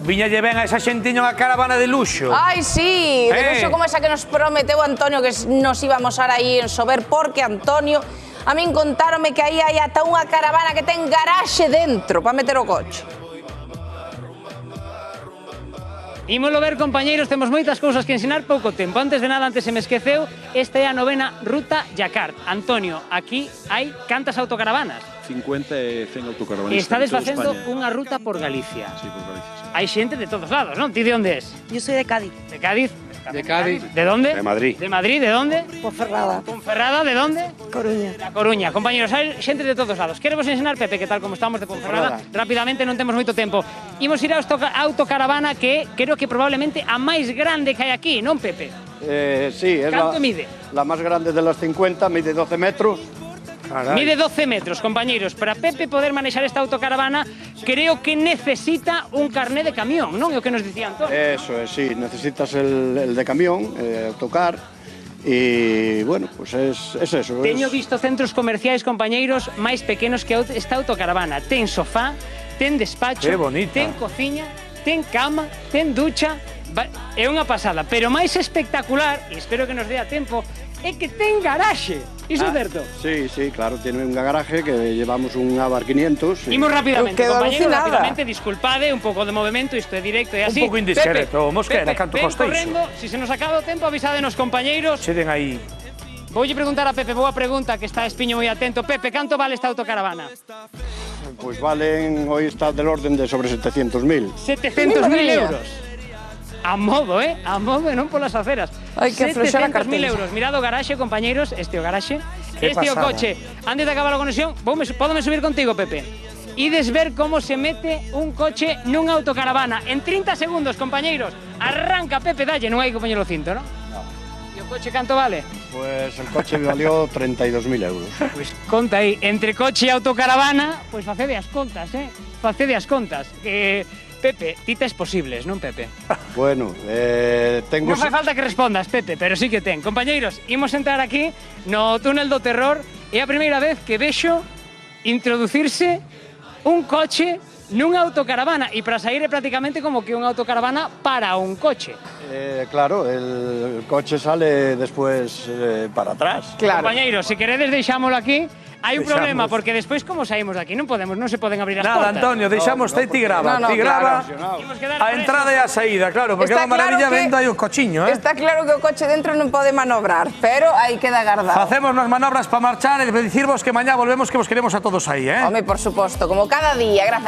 Viñalle ben a esa xentiña unha caravana de luxo. Ai, sí, de luxo como esa que nos prometeu Antonio que nos íbamos a ir aí en Sober, porque Antonio, a min contáronme que aí hai ata unha caravana que ten garaxe dentro para meter o coche. Ímolo ver, compañeiros, temos moitas cousas que ensinar, pouco tempo. Antes de nada, antes se me esqueceu, esta é a 9ª Ruta Jacquard. Antonio, aquí hai cantas autocaravanas? 50 e 100 autocaravanistas. E estades facendo unha ruta por Galicia. Sí, por Galicia, sí. Hai xente de todos lados, non? Ti de onde es? Yo soy de Cádiz. De Cádiz. De Cádiz. ¿De dónde? De Madrid. ¿De Madrid? ¿De dónde? Ponferrada. ¿Ponferrada? ¿De dónde? Coruña. Da Coruña. Compañeros, hai xente de todos lados. Queremos ensinar, Pepe, que tal como estamos de Ponferrada, rápidamente, non temos moito tempo. Imos ir a esta autocaravana que creo que probablemente a máis grande que hai aquí, non, Pepe? Sí, es ¿Canto mide? la más grande de las 50, mide 12 metros. Carai. Mide 12 metros, compañeros. Para Pepe poder manexar esta autocaravana, creo que necesita un carné de camión, non? É o que nos dicía Antonio. Eso es, sí, necesitas el de camión, autocar, y bueno, pues es eso. Teño visto centros comerciais, compañeiros, máis pequenos que esta autocaravana. Ten sofá, ten despacho, Que bonita. ten cociña, ten cama, ten ducha. É unha pasada, pero máis espectacular, e espero que nos dé a tempo, é que ten garaxe. Iso é certo? Sí, sí, claro, tiene un garaje que llevamos un Abarth 500. y- Imos rápidamente, Quedo compañeros, alucinada. rápidamente, disculpade, un pouco de movimento, isto é directo e así. pouco indiscreto, Mosquera, canto ven costa iso? correndo, si se nos acaba o tempo, avisádenos, compañeiros. Cheden aí. Voulle preguntar a Pepe, boa pregunta, que está Espiño moi atento. Pepe, canto vale esta autocaravana? Pues valen, hoy está del orden de sobre 700.000. 700.000 Madre mía. euros. A modo, a modo e non polas aceras. Hai que afloxar a 700.000 cartella. euros. Mirado o garaxe, compañeiros, este o garaxe. Que Este o pasada. coche. Antes de acabar a conexión, pódome subir contigo, Pepe. Ides ver como se mete un coche nunha autocaravana. En 30 segundos, compañeiros. Arranca, Pepe, dalle, non hai que poñer o cinto, non? No. E o coche canto vale? Pues el coche valió 32.000 euros. Pois conta aí, entre coche e autocaravana, pois facede as contas, Facede as contas. Pepe, ti tes posibles, non, Pepe? Bueno, tengo... Non fai falta que respondas, Pepe, pero sí que ten. Compañeiros, imos entrar aquí no túnel do terror. É a primeira vez que vexo introducirse un coche nunha autocaravana. E para sair é prácticamente como que unha autocaravana para un coche. Claro, el coche sale después para atrás. Claro. Compañeiros, se queredes deixámolo aquí. Hai un Deixamos. problema, porque despois como saímos de aquí? Non se poden abrir as Nada, portas. Antonio, deixamos ti grava. No, Ti grava Imos quedar a entrada e a saída, claro, porque é Está unha maravilla claro que- vendo aí o cochiño, Está claro que o coche dentro non pode manobrar, pero hai que dar gardado. Facemos nas manobras para marchar e dicirvos que mañá volvemos que vos queremos a todos aí, Home, por suposto, como cada día, grazas.